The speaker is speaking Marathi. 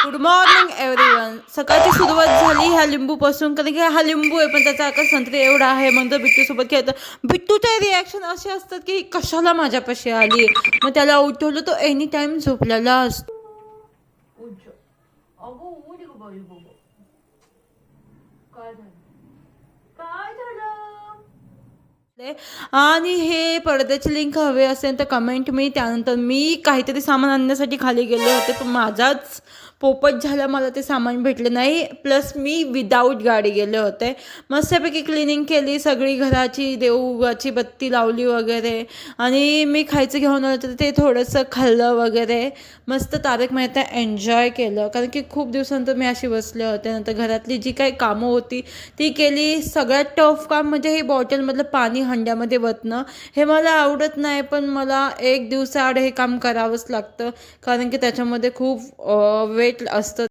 Good morning everyone. सकाळची सुरुवात झाली ह्या लिंबूपासून, कारण की हा लिंबू आहे पण त्याचा आकार संत्री एवढा आहे. मग तो बिट्टूसोबत खेळतो. बिट्टूचे रिॲक्शन असे असतात की कशाला माझ्यापाशी आली. मग त्याला उठवलं तो एनी टाइम झोपलेला असतो. आणि हे पडद्याची लिंक हवे असेल तर कमेंट मी. त्यानंतर मी काहीतरी सामान आणण्यासाठी खाली गेले होते पण माझाच पोपट झाला, मला ते सामान भेटलं नाही. प्लस मी विदाऊट गाडी गेले होते. मस्तपैकी क्लिनिंग केली सगळी घराची, देऊळाची बत्ती लावली वगैरे. आणि मी खायचं घेऊन आलं तर ते थोडंसं खाल्लं वगैरे. मस्त तारक मेहता एन्जॉय केलं, कारण की खूप दिवसानंतर मी अशी बसले होते. नंतर घरातली जी काही कामं होती ती केली. सगळ्यात टफ काम म्हणजे हे बॉटलमधलं पाणी हंड्यामध्ये वतणं. हे मला आवडत नाही पण मला एक दिवसाआड हे काम करावंच लागतं, कारण की त्याच्यामध्ये खूप वेट असतं.